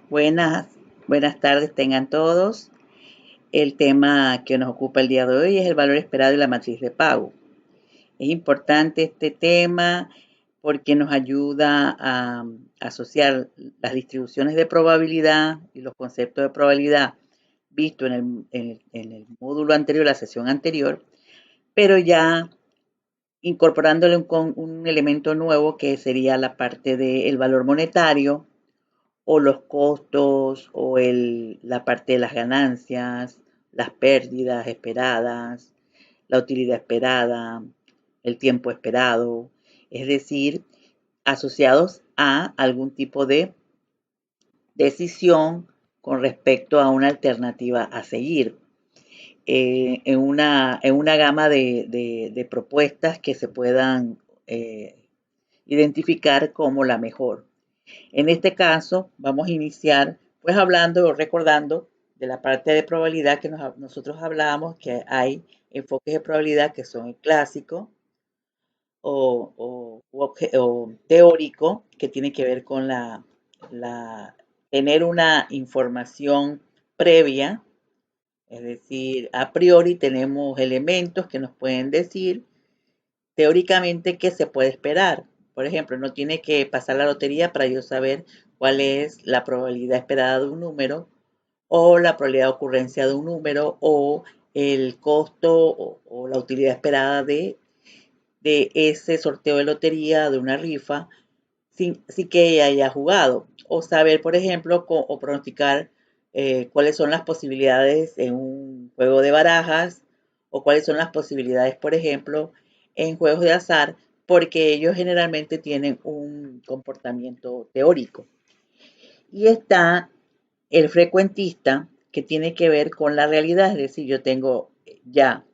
Buenas, buenas tardes tengan todos. El tema que nos ocupa el día de hoy es el valor esperado y la matriz de pago. Es importante este tema porque nos ayuda a asociar las distribuciones de probabilidad y los conceptos de probabilidad visto en el módulo anterior, la sesión anterior, pero ya incorporándole un elemento nuevo que sería la parte del valor monetario o los costos o la parte de las ganancias, las pérdidas esperadas, la utilidad esperada, el tiempo esperado, es decir, asociados a algún tipo de decisión con respecto a una alternativa a seguir. En una gama de propuestas que se puedan identificar como la mejor. En este caso, vamos a iniciar pues hablando o recordando de la parte de probabilidad que nosotros hablábamos, que hay enfoques de probabilidad que son el clásico o teórico, que tiene que ver con tener una información previa, es decir, a priori tenemos elementos que nos pueden decir teóricamente qué se puede esperar. Por ejemplo, no tiene que pasar la lotería para yo saber cuál es la probabilidad esperada de un número o la probabilidad de ocurrencia de un número o el costo o la utilidad esperada de ese sorteo de lotería, de una rifa, sin que ella haya jugado. O saber, por ejemplo, o pronosticar cuáles son las posibilidades en un juego de barajas o cuáles son las posibilidades, por ejemplo, en juegos de azar, porque ellos generalmente tienen un comportamiento teórico. Y está el frecuentista, que tiene que ver con la realidad, es decir, yo tengo ya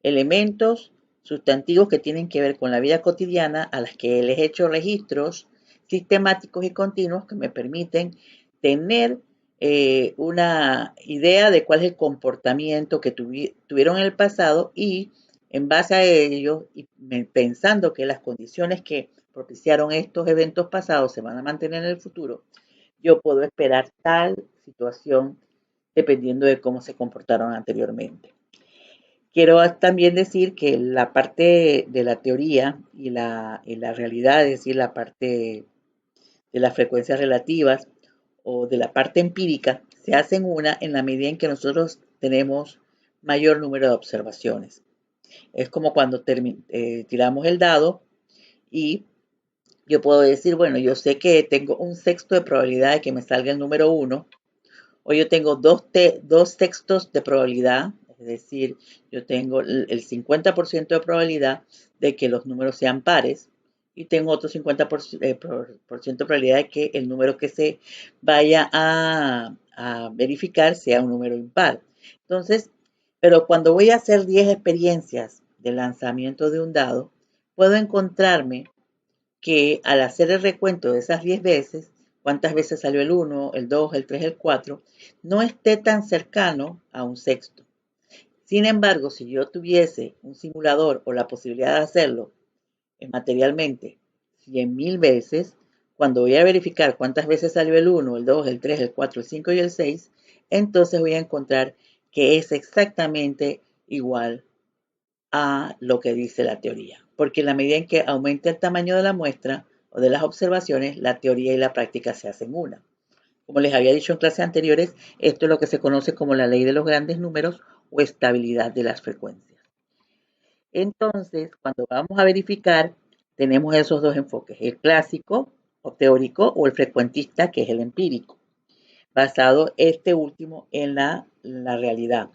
elementos sustantivos que tienen que ver con la vida cotidiana a las que les he hecho registros sistemáticos y continuos que me permiten tener una idea de cuál es el comportamiento que tuvieron en el pasado y en base a ello, y pensando que las condiciones que propiciaron estos eventos pasados se van a mantener en el futuro, yo puedo esperar tal situación dependiendo de cómo se comportaron anteriormente. Quiero también decir que la parte de la teoría y la realidad, es decir, la parte de las frecuencias relativas o de la parte empírica, se hacen una en la medida en que nosotros tenemos mayor número de observaciones. Es como cuando tiramos el dado y yo puedo decir, bueno, yo sé que tengo un sexto de probabilidad de que me salga el número 1, o yo tengo dos sextos de probabilidad, es decir, yo tengo el 50% de probabilidad de que los números sean pares y tengo otro 50% de probabilidad de que el número que se vaya a verificar sea un número impar. Entonces, pero cuando voy a hacer 10 experiencias de lanzamiento de un dado, puedo encontrarme que al hacer el recuento de esas 10 veces, cuántas veces salió el 1, el 2, el 3, el 4, no esté tan cercano a un sexto. Sin embargo, si yo tuviese un simulador o la posibilidad de hacerlo materialmente 100.000 veces, cuando voy a verificar cuántas veces salió el 1, el 2, el 3, el 4, el 5 y el 6, entonces voy a encontrar que es exactamente igual a lo que dice la teoría, porque en la medida en que aumenta el tamaño de la muestra o de las observaciones, la teoría y la práctica se hacen una. Como les había dicho en clases anteriores, esto es lo que se conoce como la ley de los grandes números o estabilidad de las frecuencias. Entonces, cuando vamos a verificar, tenemos esos dos enfoques, el clásico o teórico o el frecuentista, que es el empírico, basado este último en la realidad.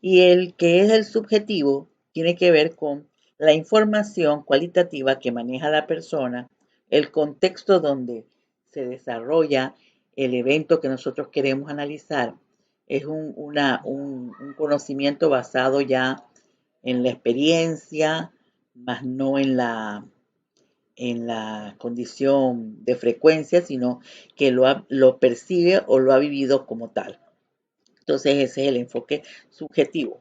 Y el que es el subjetivo tiene que ver con la información cualitativa que maneja la persona, el contexto donde se desarrolla el evento que nosotros queremos analizar. Es un conocimiento basado ya en la experiencia, más no en la condición de frecuencia, sino que lo percibe o lo ha vivido como tal. Entonces ese es el enfoque subjetivo.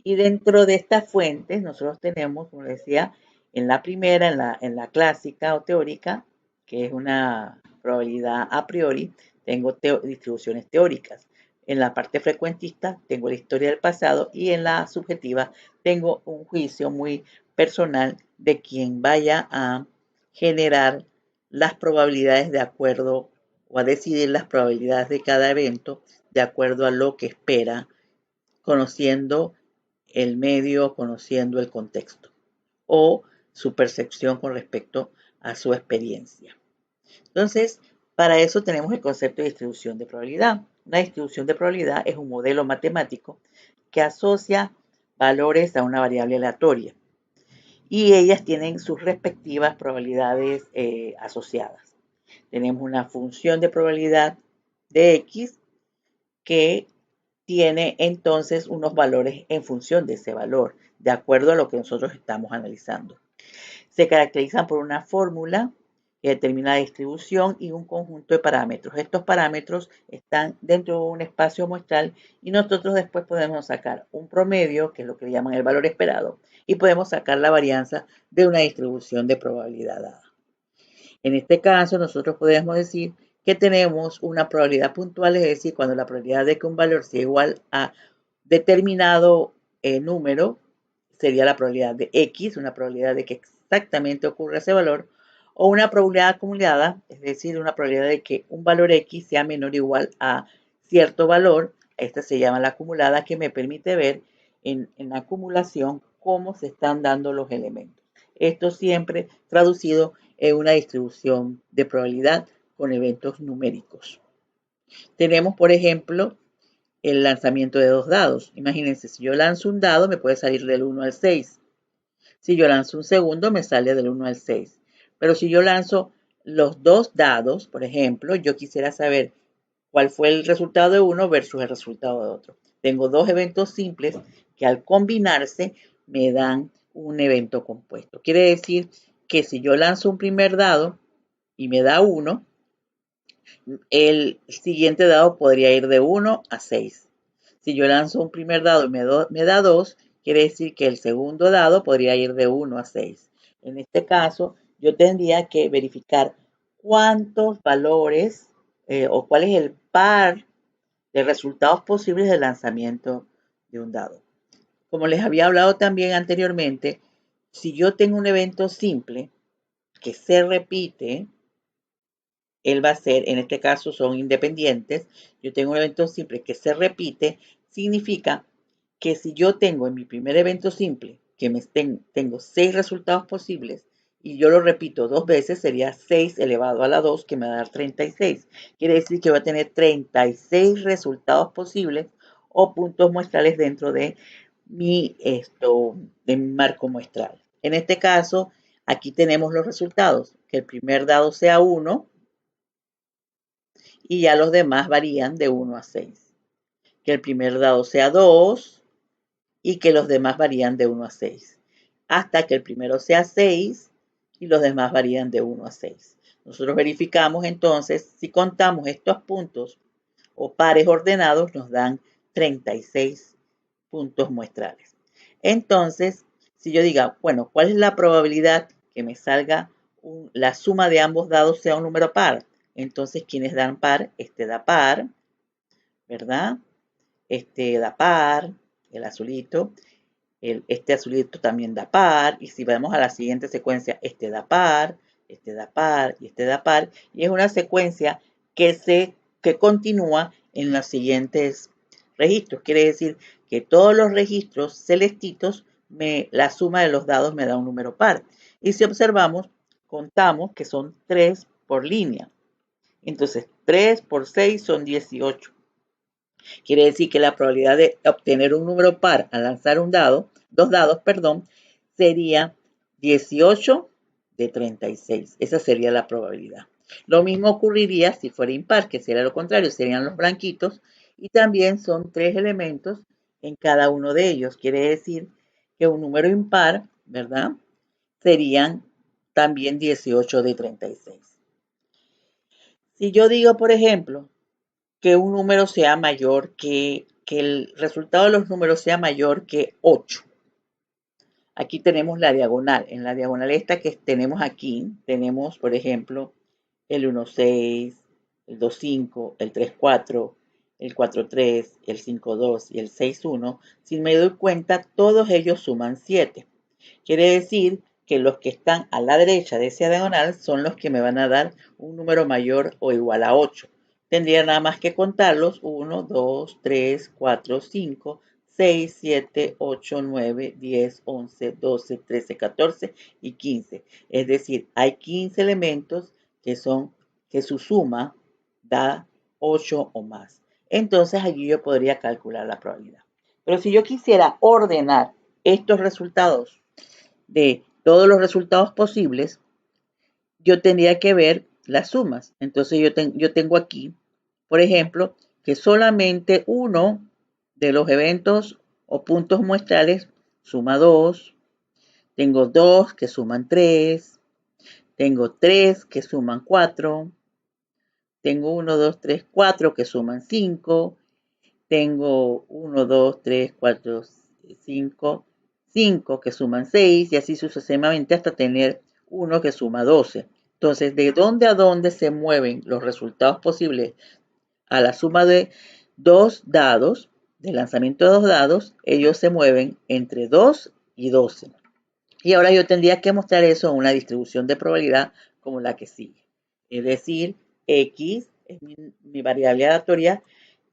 Y dentro de estas fuentes nosotros tenemos, como decía, en la primera, en la clásica o teórica, que es una probabilidad a priori, tengo distribuciones teóricas. En la parte frecuentista tengo la historia del pasado y en la subjetiva tengo un juicio muy personal de quien vaya a generar las probabilidades de acuerdo o a decidir las probabilidades de cada evento de acuerdo a lo que espera, conociendo el medio, conociendo el contexto o su percepción con respecto a su experiencia. Entonces, para eso tenemos el concepto de distribución de probabilidad. Una distribución de probabilidad es un modelo matemático que asocia valores a una variable aleatoria y ellas tienen sus respectivas probabilidades asociadas. Tenemos una función de probabilidad de X que tiene entonces unos valores en función de ese valor, de acuerdo a lo que nosotros estamos analizando. Se caracterizan por una fórmula que determina la distribución y un conjunto de parámetros. Estos parámetros están dentro de un espacio muestral y nosotros después podemos sacar un promedio, que es lo que le llaman el valor esperado, y podemos sacar la varianza de una distribución de probabilidad dada. En este caso, nosotros podemos decir que tenemos una probabilidad puntual, es decir, cuando la probabilidad de que un valor sea igual a determinado número, sería la probabilidad de X, una probabilidad de que exactamente ocurra ese valor, o una probabilidad acumulada, es decir, una probabilidad de que un valor X sea menor o igual a cierto valor. Esta se llama la acumulada, que me permite ver en la acumulación cómo se están dando los elementos. Esto siempre traducido en una distribución de probabilidad con eventos numéricos. Tenemos, por ejemplo, el lanzamiento de dos dados. Imagínense, si yo lanzo un dado, me puede salir del 1 al 6. Si yo lanzo un segundo, me sale del 1 al 6. Pero si yo lanzo los dos dados, por ejemplo, yo quisiera saber cuál fue el resultado de uno versus el resultado de otro. Tengo dos eventos simples que al combinarse me dan un evento compuesto. Quiere decir que si yo lanzo un primer dado y me da 1, el siguiente dado podría ir de 1 a 6. Si yo lanzo un primer dado y me da 2, quiere decir que el segundo dado podría ir de 1 a 6. En este caso, yo tendría que verificar cuántos valores o cuál es el par de resultados posibles del lanzamiento de un dado. Como les había hablado también anteriormente, si yo tengo un evento simple que se repite, él va a ser, en este caso son independientes, yo tengo un evento simple que se repite, significa que si yo tengo en mi primer evento simple, que tengo 6 resultados posibles, y yo lo repito 2 veces, sería 6 elevado a la 2, que me va a dar 36. Quiere decir que voy a tener 36 resultados posibles o puntos muestrales dentro de mi marco muestral. En este caso, aquí tenemos los resultados, que el primer dado sea 1, y ya los demás varían de 1 a 6. Que el primer dado sea 2 y que los demás varían de 1 a 6. Hasta que el primero sea 6 y los demás varían de 1 a 6. Nosotros verificamos entonces, si contamos estos puntos o pares ordenados, nos dan 36 puntos muestrales. Entonces, si yo diga, bueno, ¿cuál es la probabilidad que me salga la suma de ambos dados sea un número par? Entonces, ¿quiénes dan par? Este da par, ¿verdad? Este da par, el azulito. Este azulito también da par. Y si vamos a la siguiente secuencia, este da par, este da par y este da par. Y es una secuencia que continúa en los siguientes registros. Quiere decir que todos los registros celestitos, la suma de los dados me da un número par. Y si observamos, contamos que son 3 por línea. Entonces, 3 por 6 son 18. Quiere decir que la probabilidad de obtener un número par al lanzar dos dados, sería 18 de 36. Esa sería la probabilidad. Lo mismo ocurriría si fuera impar, que sería lo contrario, serían los blanquitos, y también son 3 elementos en cada uno de ellos. Quiere decir que un número impar, ¿verdad? Serían también 18 de 36. Si yo digo, por ejemplo, que un número sea mayor que el resultado de los números sea mayor que 8. Aquí tenemos la diagonal. En la diagonal esta que tenemos aquí, tenemos, por ejemplo, el 1, 6, el 2,5, el 3,4, el 4,3, el 5,2 y el 6,1, si me doy cuenta, todos ellos suman 7. Quiere decir que los que están a la derecha de esa diagonal son los que me van a dar un número mayor o igual a 8. Tendría nada más que contarlos: 1, 2, 3, 4, 5, 6, 7, 8, 9, 10, 11, 12, 13, 14 y 15. Es decir, hay 15 elementos que su suma da 8 o más. Entonces allí yo podría calcular la probabilidad. Pero si yo quisiera ordenar estos resultados de todos los resultados posibles, yo tendría que ver las sumas. Entonces yo tengo aquí, por ejemplo, que solamente uno de los eventos o puntos muestrales suma 2, tengo 2 que suman 3, tengo 3 que suman 4, tengo 1, 2, 3, 4 que suman 5, tengo 1, 2, 3, 4, 5, 5 que suman 6 y así sucesivamente hasta tener uno que suma 12. Entonces, ¿de dónde a dónde se mueven los resultados posibles a la suma de dos dados, del lanzamiento de dos dados? Ellos se mueven entre 2 y 12. Y ahora yo tendría que mostrar eso en una distribución de probabilidad como la que sigue. Es decir, X es mi variable aleatoria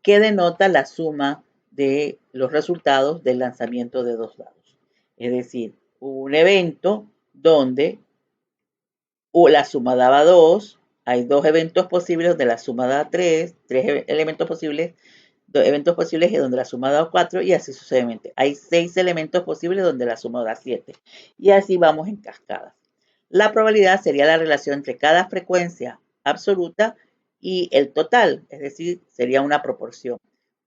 que denota la suma de los resultados del lanzamiento de dos dados. Es decir, hubo un evento donde la suma daba 2, hay dos eventos posibles donde la suma da 3, elementos posibles, dos eventos posibles donde la suma da 4 y así sucesivamente. Hay 6 elementos posibles donde la suma da 7 y así vamos en cascadas. La probabilidad sería la relación entre cada frecuencia absoluta y el total, es decir, sería una proporción.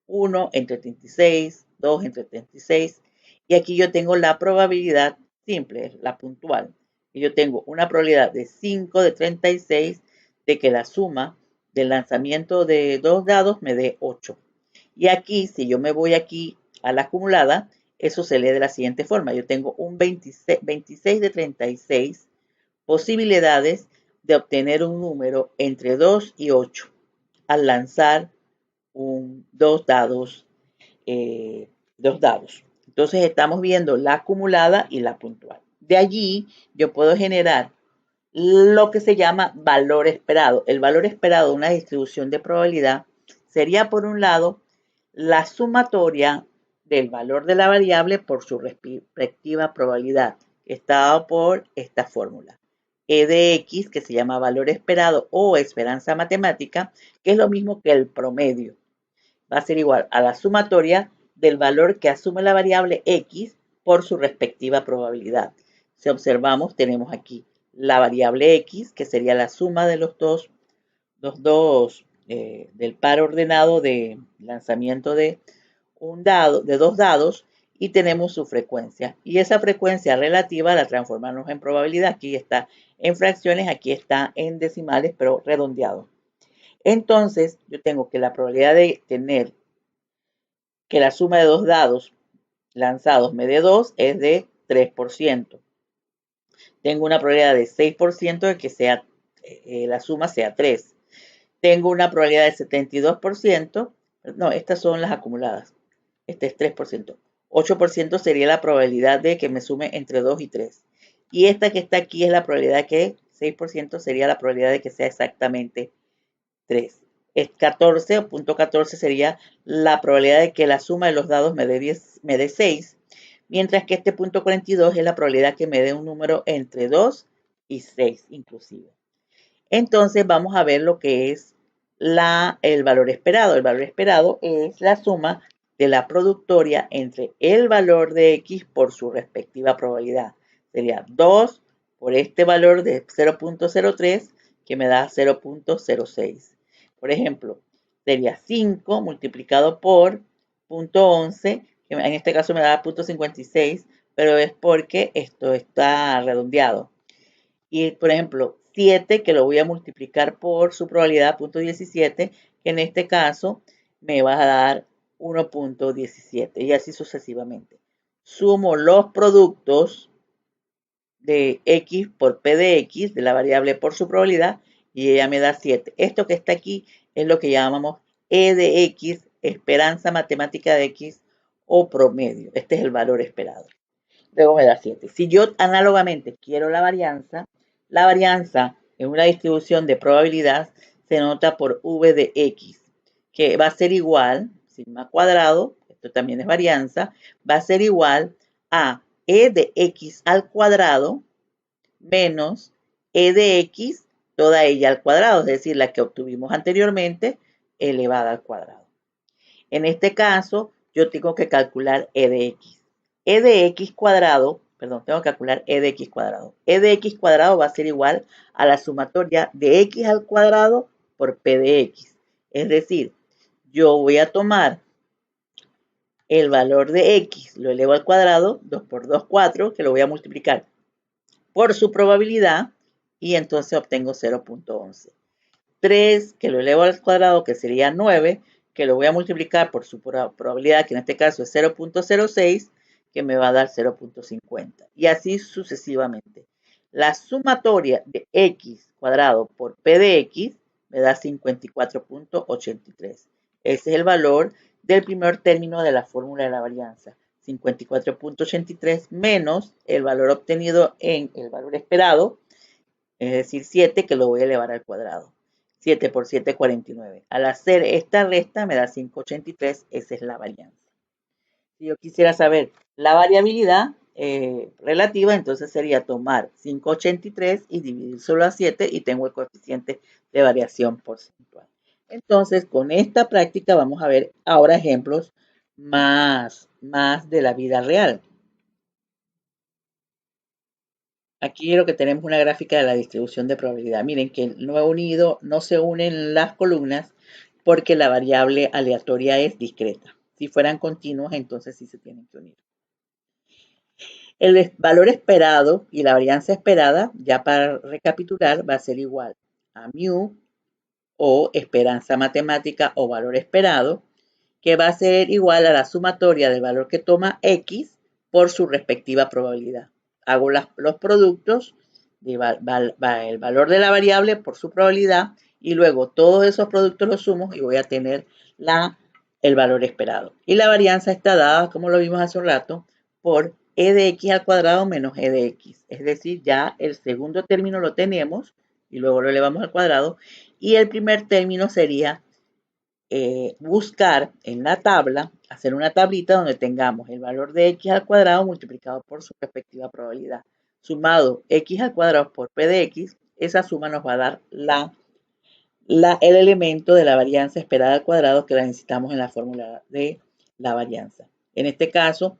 1 entre 36, 2 entre 36, y aquí yo tengo la probabilidad simple, la puntual. Y yo tengo una probabilidad de 5 de 36 de que la suma del lanzamiento de dos dados me dé 8. Y aquí, si yo me voy aquí a la acumulada, eso se lee de la siguiente forma. Yo tengo un 26 de 36 posibilidades de obtener un número entre 2 y 8 al lanzar dos dados. Dos dados. Entonces estamos viendo la acumulada y la puntual. De allí yo puedo generar lo que se llama valor esperado. El valor esperado de una distribución de probabilidad sería, por un lado, la sumatoria del valor de la variable por su respectiva probabilidad, está por esta fórmula. E de X, que se llama valor esperado o esperanza matemática, que es lo mismo que el promedio. Va a ser igual a la sumatoria del valor que asume la variable X por su respectiva probabilidad. Si observamos, tenemos aquí la variable X, que sería la suma de los dos del par ordenado de lanzamiento de un dado, de dos dados, y tenemos su frecuencia. Y esa frecuencia relativa la transformamos en probabilidad. Aquí está en fracciones, aquí está en decimales, pero redondeado. Entonces, yo tengo que la probabilidad de tener que la suma de dos dados lanzados me dé 2 es de 3%. Tengo una probabilidad de 6% de que la suma sea 3. Tengo una probabilidad de 72%. No, estas son las acumuladas. Este es 3%. 8% sería la probabilidad de que me sume entre 2 y 3. Y esta que está aquí es la probabilidad que 6% sería la probabilidad de que sea exactamente 3. 14 o punto 14 sería la probabilidad de que la suma de los dados me dé 6, mientras que este punto 42 es la probabilidad que me dé un número entre 2 y 6 inclusive. Entonces vamos a ver lo que es el valor esperado. El valor esperado es la suma de la productoria entre el valor de X por su respectiva probabilidad. Sería 2 por este valor de 0.03 que me da 0.06. Por ejemplo, sería 5 multiplicado por 0.11, que en este caso me da 0.56, pero es porque esto está redondeado. Y, por ejemplo, 7, que lo voy a multiplicar por su probabilidad, 0.17, que en este caso me va a dar 1.17, y así sucesivamente. Sumo los productos de X por P de X, de la variable por su probabilidad, y ella me da 7. Esto que está aquí es lo que llamamos E de X, esperanza matemática de X o promedio. Este es el valor esperado. Luego me da 7. Si yo análogamente quiero la varianza en una distribución de probabilidad se nota por V de X, que va a ser igual, sigma cuadrado, esto también es varianza, va a ser igual a E de X al cuadrado menos E de X, toda ella al cuadrado, es decir, la que obtuvimos anteriormente, elevada al cuadrado. En este caso, yo tengo que calcular E de X. E de X cuadrado, perdón, tengo que calcular E de X cuadrado. E de X cuadrado va a ser igual a la sumatoria de X al cuadrado por P de X. Es decir, yo voy a tomar el valor de X, lo elevo al cuadrado, 2 por 2, 4, que lo voy a multiplicar por su probabilidad y entonces obtengo 0.11. 3, que lo elevo al cuadrado, que sería 9, que lo voy a multiplicar por su probabilidad, que en este caso es 0.06, que me va a dar 0.50. Y así sucesivamente. La sumatoria de x cuadrado por p de x me da 54.83. Ese es el valor del primer término de la fórmula de la varianza. 54.83 menos el valor obtenido en el valor esperado, es decir, 7, que lo voy a elevar al cuadrado. 7 por 7, 49. Al hacer esta resta me da 583, esa es la varianza. Si yo quisiera saber la variabilidad relativa, entonces sería tomar 583 y dividir solo a 7 y tengo el coeficiente de variación porcentual. Entonces, con esta práctica vamos a ver ahora ejemplos más de la vida real. Aquí lo que tenemos una gráfica de la distribución de probabilidad. Miren que no se unen las columnas porque la variable aleatoria es discreta. Si fueran continuas, entonces sí se tienen que unir. El valor esperado y la varianza esperada, ya para recapitular, va a ser igual a mu o esperanza matemática o valor esperado, que va a ser igual a la sumatoria del valor que toma X por su respectiva probabilidad. Hago los productos, el valor de la variable por su probabilidad y luego todos esos productos los sumo y voy a tener el valor esperado. Y la varianza está dada, como lo vimos hace un rato, por E de X al cuadrado menos E de X. Es decir, ya el segundo término lo tenemos y luego lo elevamos al cuadrado. Y el primer término sería buscar en la tabla, hacer una tablita donde tengamos el valor de X al cuadrado multiplicado por su respectiva probabilidad. Sumado X al cuadrado por P de X, esa suma nos va a dar el elemento de la varianza esperada al cuadrado que la necesitamos en la fórmula de la varianza. En este caso,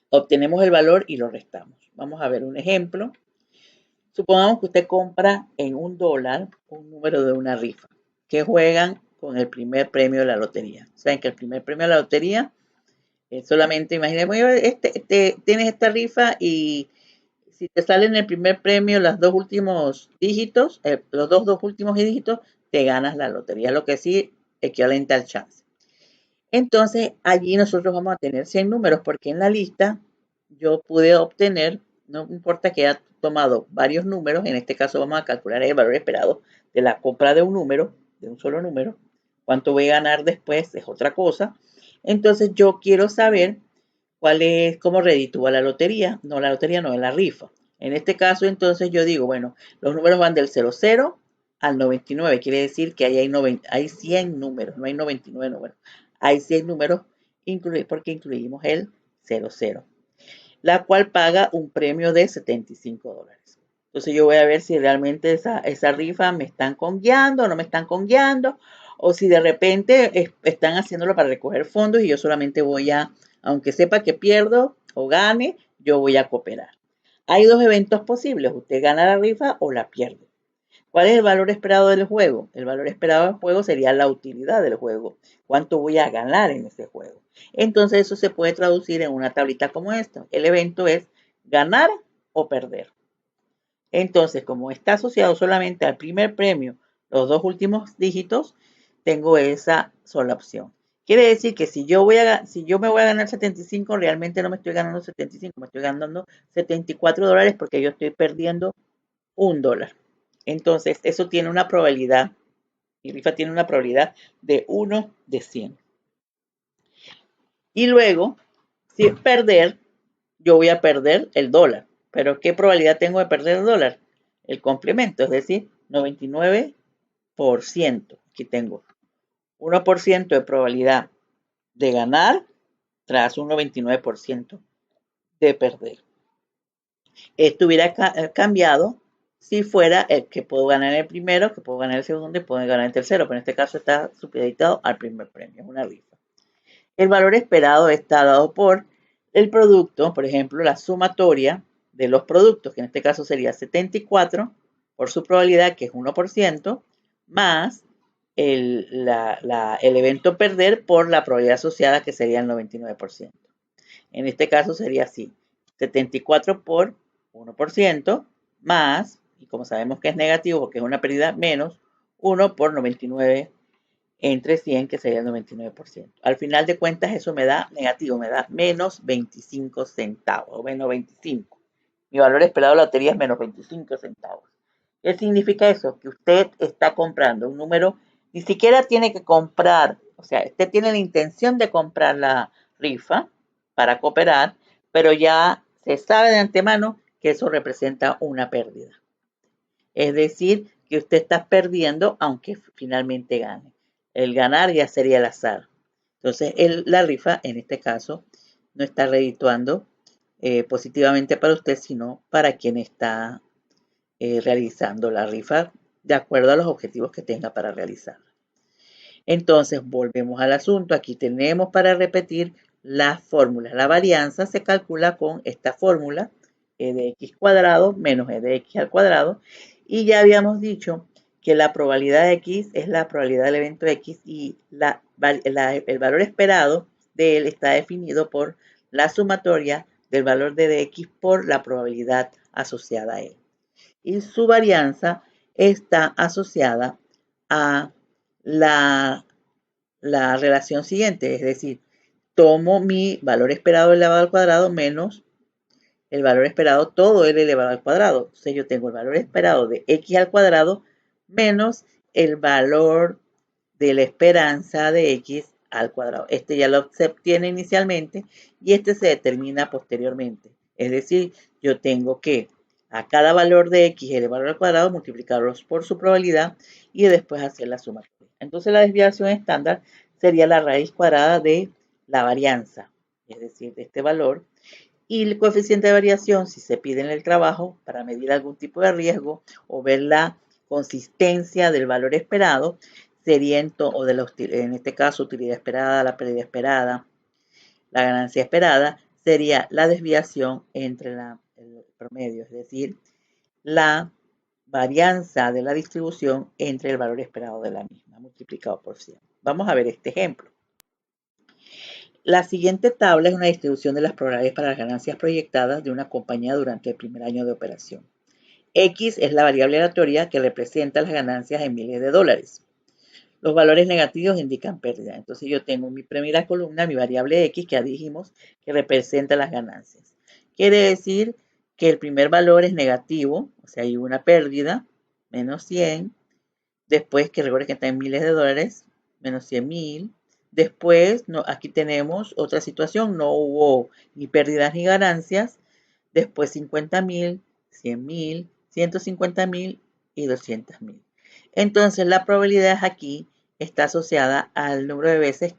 obtenemos el valor y lo restamos. Vamos a ver un ejemplo. Supongamos que usted compra en $1 un número de una rifa que juegan con el primer premio de la lotería. Saben que el primer premio de la lotería es solamente, imaginemos, tienes esta rifa y si te salen el primer premio los dos últimos dígitos, los dos últimos dígitos, te ganas la lotería, lo que sí equivalente al chance. Entonces, allí nosotros vamos a tener 100 números, porque en la lista yo pude obtener, no importa que haya tomado varios números, en este caso vamos a calcular el valor esperado de la compra de un número, de un solo número. Cuánto voy a ganar después es otra cosa. Entonces, yo quiero saber cómo reditúa la lotería. No, la lotería no, es la rifa. En este caso, entonces, yo digo, bueno, los números van del 00 al 99. Quiere decir que ahí hay 100 números, no hay 99 números. Hay 100 números porque incluimos el 00, la cual paga un premio de $75. Entonces yo voy a ver si realmente esa rifa me están conguiando o no me están conguiando, o si de repente están haciéndolo para recoger fondos y yo solamente aunque sepa que pierdo o gane, yo voy a cooperar. Hay dos eventos posibles, usted gana la rifa o la pierde. ¿Cuál es el valor esperado del juego? El valor esperado del juego sería la utilidad del juego. ¿Cuánto voy a ganar en ese juego? Entonces eso se puede traducir en una tablita como esta. El evento es ganar o perder. Entonces, como está asociado solamente al primer premio, los dos últimos dígitos, tengo esa sola opción. Quiere decir que si yo me voy a ganar 75, realmente no me estoy ganando 75, me estoy ganando $74 porque yo estoy perdiendo $1. Entonces, eso tiene una probabilidad, mi rifa tiene una probabilidad de 1 de 100. Y luego, si es perder, yo voy a perder el dólar. Pero ¿qué probabilidad tengo de perder el dólar? El complemento, es decir, 99%. Aquí tengo 1% de probabilidad de ganar tras un 99% de perder. Esto hubiera cambiado si fuera el que puedo ganar el primero, que puedo ganar el segundo y puedo ganar el tercero, pero en este caso está supeditado al primer premio, es una rifa. El valor esperado está dado por el producto, por ejemplo, la sumatoria de los productos, que en este caso sería 74 por su probabilidad, que es 1%, más el evento perder por la probabilidad asociada, que sería el 99%. En este caso sería así, 74 por 1%, más, y como sabemos que es negativo porque es una pérdida, menos 1 por 99 entre 100, que sería el 99%. Al final de cuentas, eso me da negativo, me da menos 25 centavos, o menos 25. Mi valor esperado de la lotería es menos 25 centavos. ¿Qué significa eso? Que usted está comprando un número, ni siquiera tiene que comprar, o sea, usted tiene la intención de comprar la rifa para cooperar, pero ya se sabe de antemano que eso representa una pérdida. Es decir, que usted está perdiendo aunque finalmente gane. El ganar ya sería el azar. Entonces, la rifa, en este caso, no está redituando positivamente para usted, sino para quien está realizando la rifa de acuerdo a los objetivos que tenga para realizar. Entonces, volvemos al asunto. Aquí tenemos para repetir las fórmulas. La varianza se calcula con esta fórmula, e de x cuadrado menos e de x al cuadrado. Y ya habíamos dicho que la probabilidad de x es la probabilidad del evento x y el valor esperado de él está definido por la sumatoria del valor de dx por la probabilidad asociada a él. Y su varianza está asociada a la relación siguiente, es decir, tomo mi valor esperado elevado al cuadrado menos el valor esperado todo el elevado al cuadrado. Entonces yo tengo el valor esperado de x al cuadrado menos el valor de la esperanza de x al cuadrado. Este ya lo se obtiene inicialmente y este se determina posteriormente. Es decir, yo tengo que a cada valor de x elevado al cuadrado multiplicarlos por su probabilidad y después hacer la suma. Entonces la desviación estándar sería la raíz cuadrada de la varianza, es decir, de este valor. Y el coeficiente de variación, si se pide en el trabajo para medir algún tipo de riesgo o ver la consistencia del valor esperado, sería en este caso utilidad esperada, la pérdida esperada, la ganancia esperada, sería la desviación entre el promedio, es decir, la varianza de la distribución entre el valor esperado de la misma, multiplicado por 100. Vamos a ver este ejemplo. La siguiente tabla es una distribución de las probabilidades para las ganancias proyectadas de una compañía durante el primer año de operación. X es la variable aleatoria que representa las ganancias en miles de dólares. Los valores negativos indican pérdida. Entonces yo tengo en mi primera columna mi variable X, que ya dijimos que representa las ganancias. Quiere decir que el primer valor es negativo, o sea, hay una pérdida, menos 100. Después, que recuerden que está en miles de dólares, menos 100.000. Después, aquí tenemos otra situación, no hubo ni pérdidas ni ganancias. Después 50.000, 100.000, 150.000 y 200.000. Entonces, la probabilidad aquí está asociada al número de veces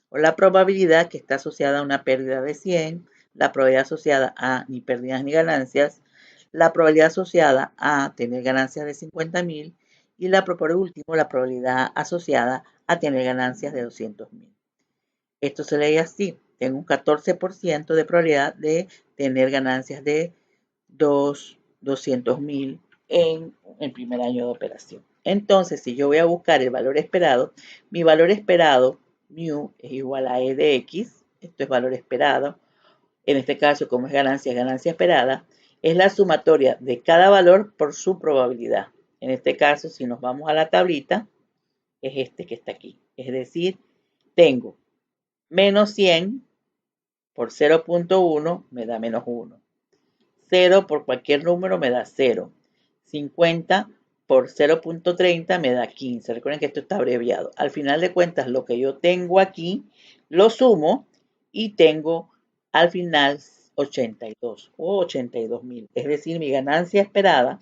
o la probabilidad que está asociada a una pérdida de 100, la probabilidad asociada a ni pérdidas ni ganancias, la probabilidad asociada a tener ganancias de 50.000 y por último, la probabilidad asociada a tener ganancias de 200.000. Esto se lee así. Tengo un 14% de probabilidad de tener ganancias de 200.000 en el primer año de operación. Entonces, si yo voy a buscar el valor esperado, mi valor esperado, mu, es igual a e de x. Esto es valor esperado. En este caso, como es ganancia esperada, es la sumatoria de cada valor por su probabilidad. En este caso, si nos vamos a la tablita, es este que está aquí. Es decir, tengo menos 100 por 0.1 me da menos 1. 0 por cualquier número me da 0. 50 por 0.30 me da 15. Recuerden que esto está abreviado. Al final de cuentas, lo que yo tengo aquí, lo sumo y tengo al final 82 o 82.000. Es decir, mi ganancia esperada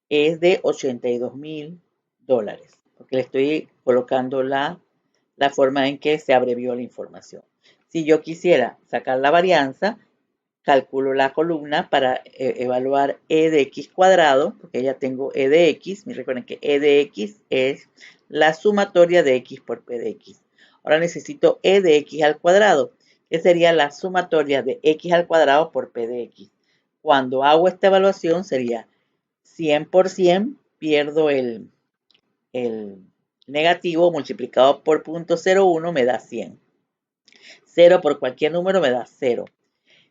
es de 82.000 dólares. Porque le estoy colocando la forma en que se abrevió la información. Si yo quisiera sacar la varianza, calculo la columna para evaluar e de x cuadrado, porque ya tengo e de x. Recuerden que e de x es la sumatoria de x por p de x. Ahora necesito e de x al cuadrado, que sería la sumatoria de x al cuadrado por p de x. Cuando hago esta evaluación sería 100 por 100, pierdo el negativo multiplicado por 0.01 me da 100. 0 por cualquier número me da 0.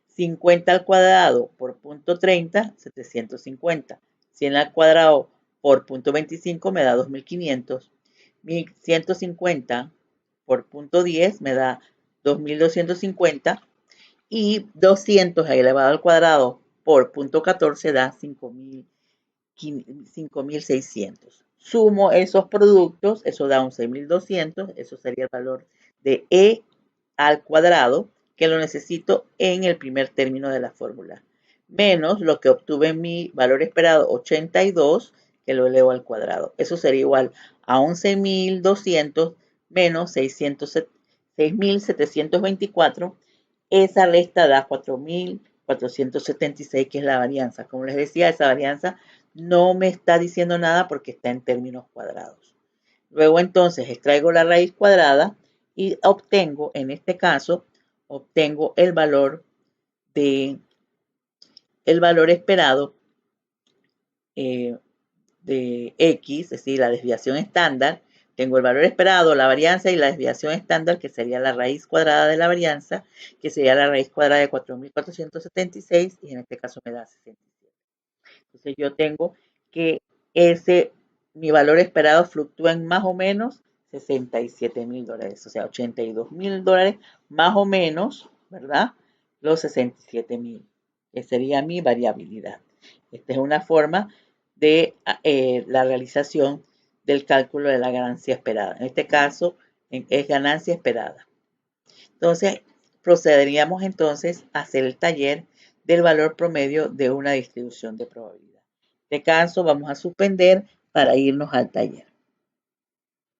50 al cuadrado por 0.30, 750. 100 al cuadrado por 0.25 me da 2500. 1150 por 0.10 me da 2250. Y 200 elevado al cuadrado por 0.14 da 5600. Sumo esos productos, eso da un 6200, eso sería el valor de e al cuadrado, que lo necesito en el primer término de la fórmula, menos lo que obtuve en mi valor esperado 82, que lo elevo al cuadrado. Eso sería igual a 11.200 menos 6.724. Esa resta da 4.476, que es la varianza. Como les decía, esa varianza no me está diciendo nada porque está en términos cuadrados. Luego entonces extraigo la raíz cuadrada y obtengo, en este caso, obtengo el valor esperado de x, es decir, la desviación estándar. Tengo el valor esperado, la varianza y la desviación estándar, que sería la raíz cuadrada de la varianza, que sería la raíz cuadrada de 4.476 y en este caso me da 67. Entonces yo tengo que mi valor esperado fluctúa en más o menos 67.000 dólares, o sea, 82.000 dólares más o menos, ¿verdad? Los 67.000, que sería mi variabilidad. Esta es una forma de la realización del cálculo de la ganancia esperada. En este caso es ganancia esperada. Entonces, procederíamos entonces a hacer el taller del valor promedio de una distribución de probabilidad. De caso, vamos a suspender para irnos al taller.